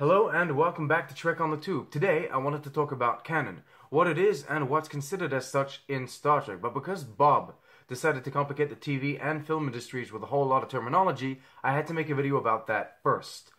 Hello and welcome back to Trek on the Tube. Today I wanted to talk about canon, what it is and what's considered as such in Star Trek. But because Bob decided to complicate the TV and film industries with a whole lot of terminology, I had to make a video about that first.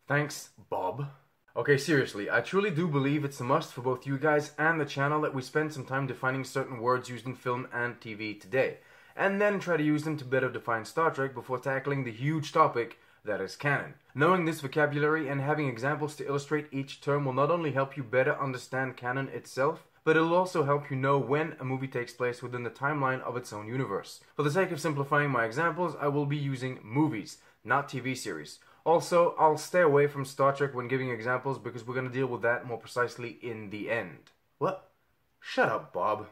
Thanks, Bob. Okay, seriously, I truly do believe it's a must for both you guys and the channel that we spend some time defining certain words used in film and TV today, and then try to use them to better define Star Trek before tackling the huge topic that is canon. Knowing this vocabulary and having examples to illustrate each term will not only help you better understand canon itself, but it'll also help you know when a movie takes place within the timeline of its own universe. For the sake of simplifying my examples, I will be using movies, not TV series. Also, I'll stay away from Star Trek when giving examples because we're going to deal with that more precisely in the end. What? Shut up, Bob.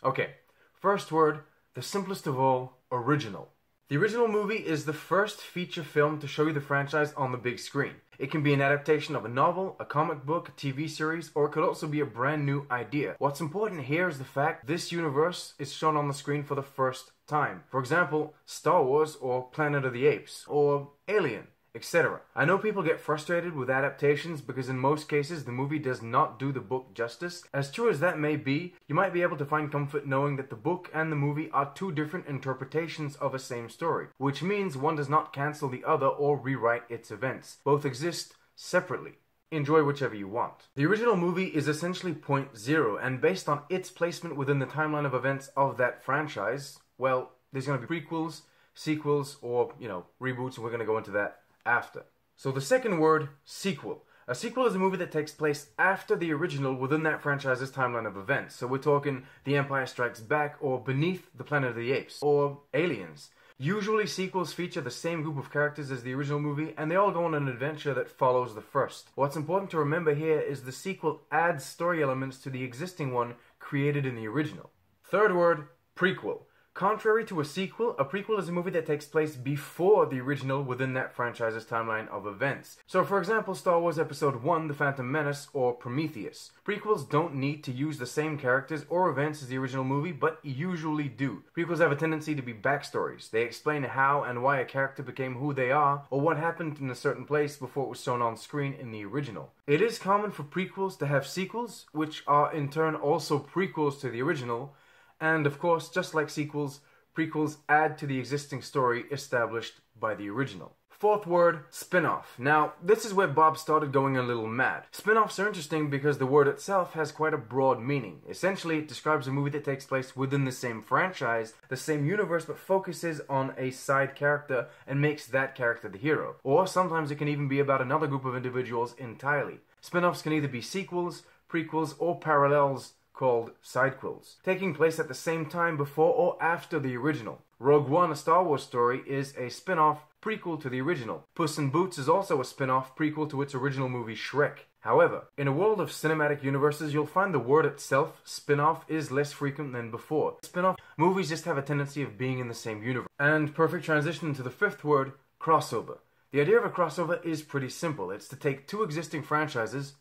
Okay, first word, the simplest of all, original. The original movie is the first feature film to show you the franchise on the big screen. It can be an adaptation of a novel, a comic book, a TV series, or it could also be a brand new idea. What's important here is the fact this universe is shown on the screen for the first time. For example, Star Wars or Planet of the Apes or Alien, etc. I know people get frustrated with adaptations because in most cases the movie does not do the book justice. As true as that may be, you might be able to find comfort knowing that the book and the movie are two different interpretations of a same story, which means one does not cancel the other or rewrite its events. Both exist separately. Enjoy whichever you want. The original movie is essentially point zero, and based on its placement within the timeline of events of that franchise, well, there's going to be prequels, sequels, or, reboots, and we're going to go into that after. So the second word, sequel. A sequel is a movie that takes place after the original within that franchise's timeline of events. So we're talking The Empire Strikes Back or Beneath the Planet of the Apes or Aliens. Usually sequels feature the same group of characters as the original movie and they all go on an adventure that follows the first. What's important to remember here is the sequel adds story elements to the existing one created in the original. Third word, prequel. Contrary to a prequel is a movie that takes place before the original within that franchise's timeline of events. So for example, Star Wars Episode 1, The Phantom Menace, or Prometheus. Prequels don't need to use the same characters or events as the original movie, but usually do. Prequels have a tendency to be backstories. They explain how and why a character became who they are, or what happened in a certain place before it was shown on screen in the original. It is common for prequels to have sequels, which are in turn also prequels to the original, and of course, just like sequels, prequels add to the existing story established by the original. Fourth word, spin-off. Now, this is where Bob started going a little mad. Spin-offs are interesting because the word itself has quite a broad meaning. Essentially, it describes a movie that takes place within the same franchise, the same universe, but focuses on a side character and makes that character the hero. Or sometimes it can even be about another group of individuals entirely. Spin-offs can either be sequels, prequels, or parallels, called sidequels, taking place at the same time before or after the original. Rogue One, a Star Wars story, is a spin-off prequel to the original. Puss in Boots is also a spin-off prequel to its original movie Shrek. However, in a world of cinematic universes, you'll find the word itself, spin-off, is less frequent than before. Spin-off movies just have a tendency of being in the same universe. And perfect transition to the fifth word, crossover. The idea of a crossover is pretty simple. It's to take two existing franchises,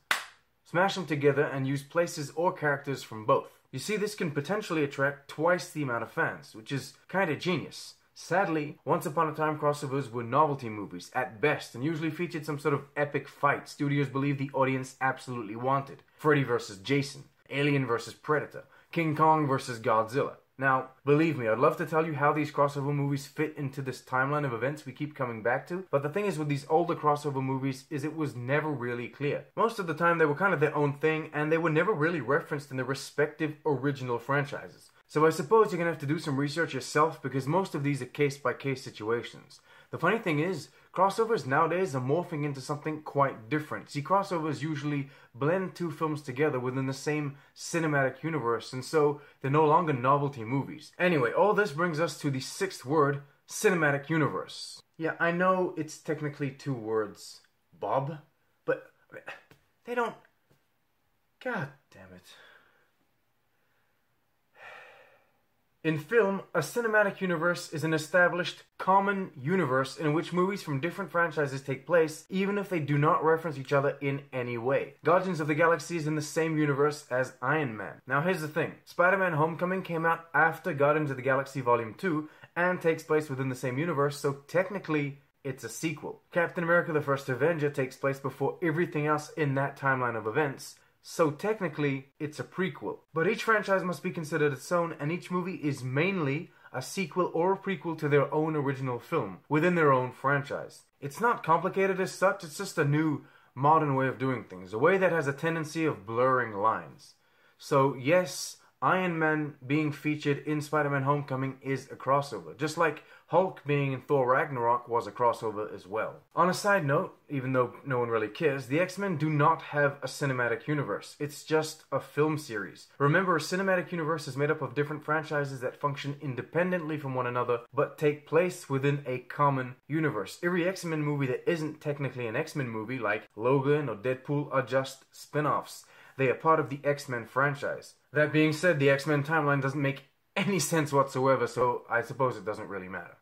smash them together and use places or characters from both. You see, this can potentially attract twice the amount of fans, which is kinda genius. Sadly, once upon a time crossovers were novelty movies at best and usually featured some sort of epic fight studios believed the audience absolutely wanted. Freddy vs. Jason, Alien vs. Predator, King Kong vs. Godzilla. Now, believe me, I'd love to tell you how these crossover movies fit into this timeline of events we keep coming back to, but the thing is with these older crossover movies is it was never really clear. Most of the time they were kind of their own thing, and they were never really referenced in the respective original franchises. So I suppose you're going to have to do some research yourself because most of these are case-by-case situations. The funny thing is, crossovers nowadays are morphing into something quite different. See, crossovers usually blend two films together within the same cinematic universe, and so they're no longer novelty movies. Anyway, all this brings us to the sixth word, cinematic universe. Yeah, I know it's technically two words, Bob, but they don't... God damn it. In film, a cinematic universe is an established, common universe in which movies from different franchises take place, even if they do not reference each other in any way. Guardians of the Galaxy is in the same universe as Iron Man. Now here's the thing, Spider-Man Homecoming came out after Guardians of the Galaxy Volume 2 and takes place within the same universe, so technically it's a sequel. Captain America the First Avenger takes place before everything else in that timeline of events, so technically it's a prequel. But each franchise must be considered its own, and each movie is mainly a sequel or a prequel to their own original film, within their own franchise. It's not complicated as such, it's just a new, modern way of doing things, a way that has a tendency of blurring lines. So yes, Iron Man being featured in Spider-Man Homecoming is a crossover, just like Hulk being in Thor Ragnarok was a crossover as well. On a side note, even though no one really cares, the X-Men do not have a cinematic universe. It's just a film series. Remember, a cinematic universe is made up of different franchises that function independently from one another, but take place within a common universe. Every X-Men movie that isn't technically an X-Men movie, like Logan or Deadpool, are just spin-offs. They are part of the X-Men franchise. That being said, the X-Men timeline doesn't make any sense whatsoever, so I suppose it doesn't really matter.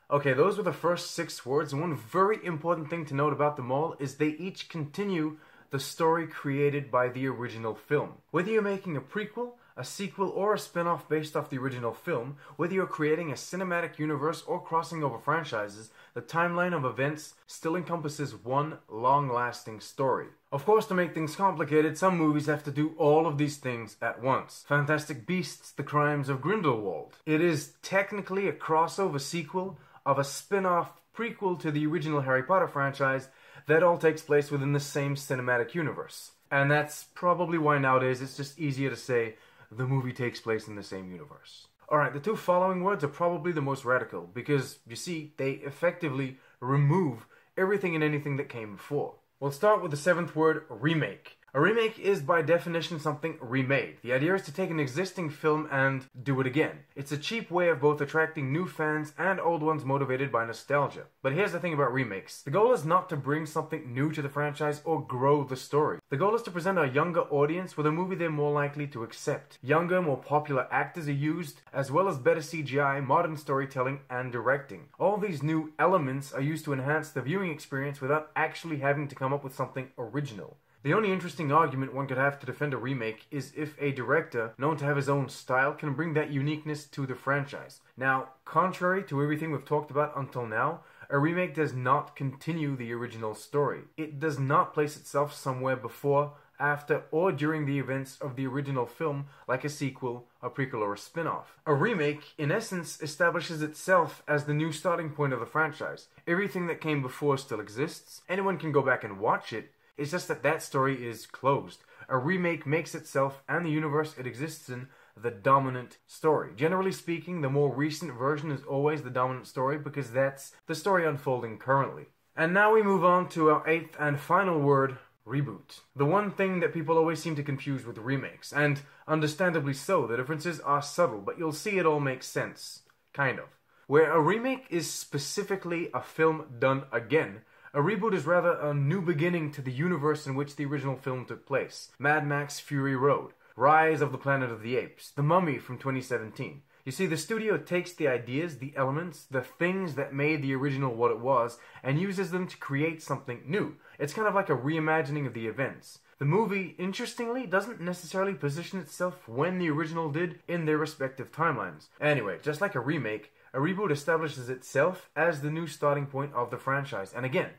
Okay, those were the first 6 words, and one very important thing to note about them all is they each continue the story created by the original film. Whether you're making a prequel, a sequel, or a spin-off based off the original film, whether you're creating a cinematic universe or crossing over franchises, the timeline of events still encompasses one long-lasting story. Of course, to make things complicated, some movies have to do all of these things at once. Fantastic Beasts: The Crimes of Grindelwald. It is technically a crossover sequel of a spin-off prequel to the original Harry Potter franchise that all takes place within the same cinematic universe. And that's probably why nowadays it's just easier to say the movie takes place in the same universe. Alright, the 2 following words are probably the most radical because, you see, they effectively remove everything and anything that came before. We'll start with the 7th word, remake. A remake is by definition something remade. The idea is to take an existing film and do it again. It's a cheap way of both attracting new fans and old ones motivated by nostalgia. But here's the thing about remakes. The goal is not to bring something new to the franchise or grow the story. The goal is to present a younger audience with a movie they're more likely to accept. Younger, more popular actors are used, as well as better CGI, modern storytelling, and directing. All these new elements are used to enhance the viewing experience without actually having to come up with something original. The only interesting argument one could have to defend a remake is if a director, known to have his own style, can bring that uniqueness to the franchise. Now, contrary to everything we've talked about until now, a remake does not continue the original story. It does not place itself somewhere before, after, or during the events of the original film, like a sequel, a prequel, or a spin-off. A remake, in essence, establishes itself as the new starting point of the franchise. Everything that came before still exists. Anyone can go back and watch it. It's just that that story is closed. A remake makes itself and the universe it exists in the dominant story. Generally speaking, the more recent version is always the dominant story because that's the story unfolding currently. And now we move on to our 8th and final word, reboot. The one thing that people always seem to confuse with remakes, and understandably so. The differences are subtle, but you'll see it all makes sense. Kind of. Where a remake is specifically a film done again, a reboot is rather a new beginning to the universe in which the original film took place. Mad Max Fury Road, Rise of the Planet of the Apes, The Mummy from 2017. You see, the studio takes the ideas, the elements, the things that made the original what it was, and uses them to create something new. It's kind of like a reimagining of the events. The movie, interestingly, doesn't necessarily position itself when the original did in their respective timelines. Anyway, just like a remake, a reboot establishes itself as the new starting point of the franchise. And again,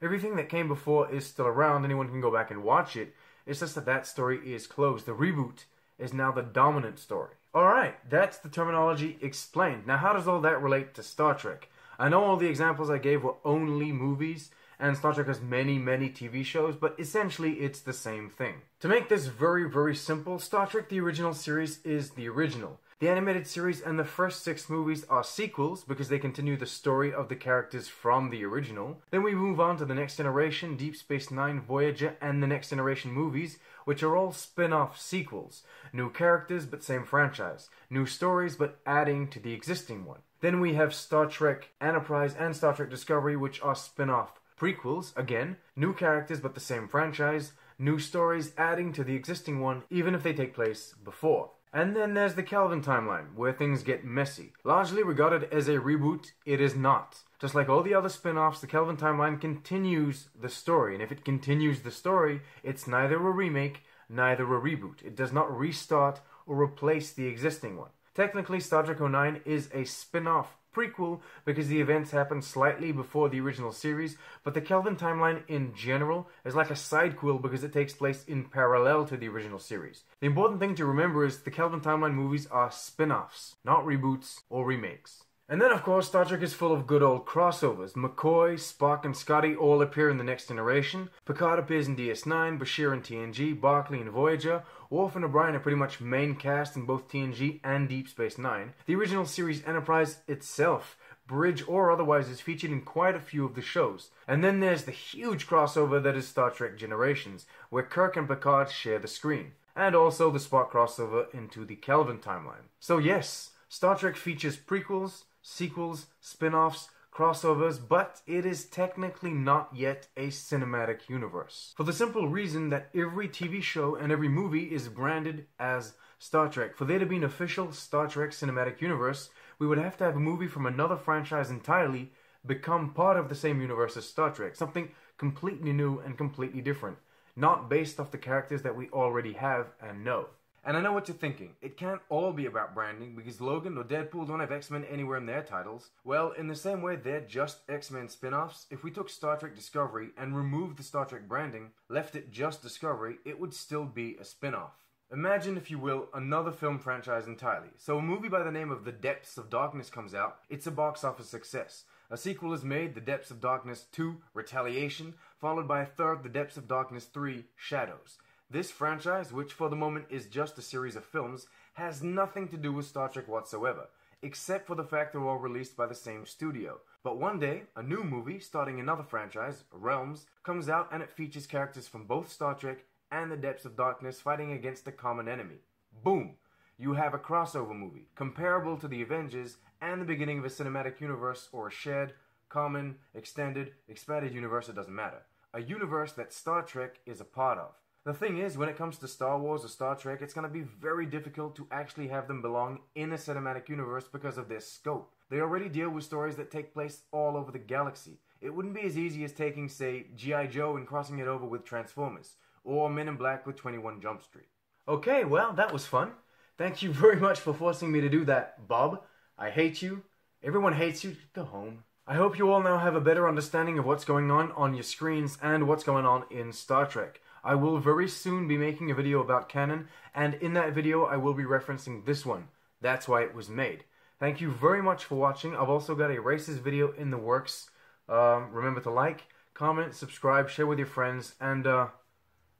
everything that came before is still around. Anyone can go back and watch it. It's just that that story is closed. The reboot is now the dominant story. Alright, that's the terminology explained. Now, how does all that relate to Star Trek? I know all the examples I gave were only movies, and Star Trek has many TV shows, but essentially it's the same thing. To make this very simple, Star Trek the original series is the original. The animated series and the first 6 movies are sequels because they continue the story of the characters from the original. Then we move on to the Next Generation, Deep Space Nine, Voyager, and the Next Generation movies, which are all spin-off sequels. New characters but same franchise. New stories but adding to the existing one. Then we have Star Trek Enterprise and Star Trek Discovery, which are spin-off prequels. Again, new characters but the same franchise. New stories adding to the existing one, even if they take place before. And then there's the Kelvin timeline, where things get messy. Largely regarded as a reboot, it is not. Just like all the other spin-offs, the Kelvin timeline continues the story. And if it continues the story, it's neither a remake, neither a reboot. It does not restart or replace the existing one. Technically, Star Trek 09 is a spin-off prequel because the events happen slightly before the original series, but the Kelvin timeline in general is like a sidequel because it takes place in parallel to the original series. The important thing to remember is the Kelvin timeline movies are spin-offs, not reboots or remakes. And then, of course, Star Trek is full of good old crossovers. McCoy, Spock, and Scotty all appear in The Next Generation. Picard appears in DS9, Bashir in TNG, Barclay in Voyager. Worf and O'Brien are pretty much main cast in both TNG and Deep Space Nine. The original series Enterprise itself, bridge or otherwise, is featured in quite a few of the shows. And then there's the huge crossover that is Star Trek Generations, where Kirk and Picard share the screen. And also the Spock crossover into the Kelvin timeline. So yes, Star Trek features prequels, sequels, spin-offs, crossovers, but it is technically not yet a cinematic universe. For the simple reason that every TV show and every movie is branded as Star Trek. For there to be an official Star Trek cinematic universe, we would have to have a movie from another franchise entirely become part of the same universe as Star Trek. Something completely new and completely different. Not based off the characters that we already have and know. And I know what you're thinking. It can't all be about branding because Logan or Deadpool don't have X-Men anywhere in their titles. Well, in the same way they're just X-Men spin-offs, if we took Star Trek Discovery and removed the Star Trek branding, left it just Discovery, it would still be a spin-off. Imagine, if you will, another film franchise entirely. So a movie by the name of The Depths of Darkness comes out, it's a box office success. A sequel is made, The Depths of Darkness 2, Retaliation, followed by a third, The Depths of Darkness 3, Shadows. This franchise, which for the moment is just a series of films, has nothing to do with Star Trek whatsoever, except for the fact they're all released by the same studio. But one day, a new movie starting another franchise, Realms, comes out and it features characters from both Star Trek and The Depths of Darkness fighting against a common enemy. Boom! You have a crossover movie, comparable to the Avengers and the beginning of a cinematic universe or a shared, common, extended, expanded universe, it doesn't matter. A universe that Star Trek is a part of. The thing is, when it comes to Star Wars or Star Trek, it's going to be very difficult to actually have them belong in a cinematic universe because of their scope. They already deal with stories that take place all over the galaxy. It wouldn't be as easy as taking, say, G.I. Joe and crossing it over with Transformers, or Men in Black with 21 Jump Street. Okay, well, that was fun. Thank you very much for forcing me to do that, Bob. I hate you. Everyone hates you. Go home. I hope you all now have a better understanding of what's going on your screens and what's going on in Star Trek. I will very soon be making a video about Canon, and in that video I will be referencing this one. That's why it was made. Thank you very much for watching. I've also got a racist video in the works. Remember to like, comment, subscribe, share with your friends, and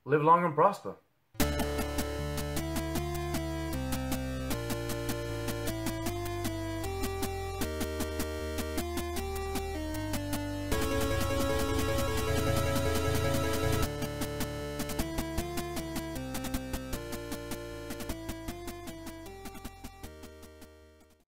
live long and prosper.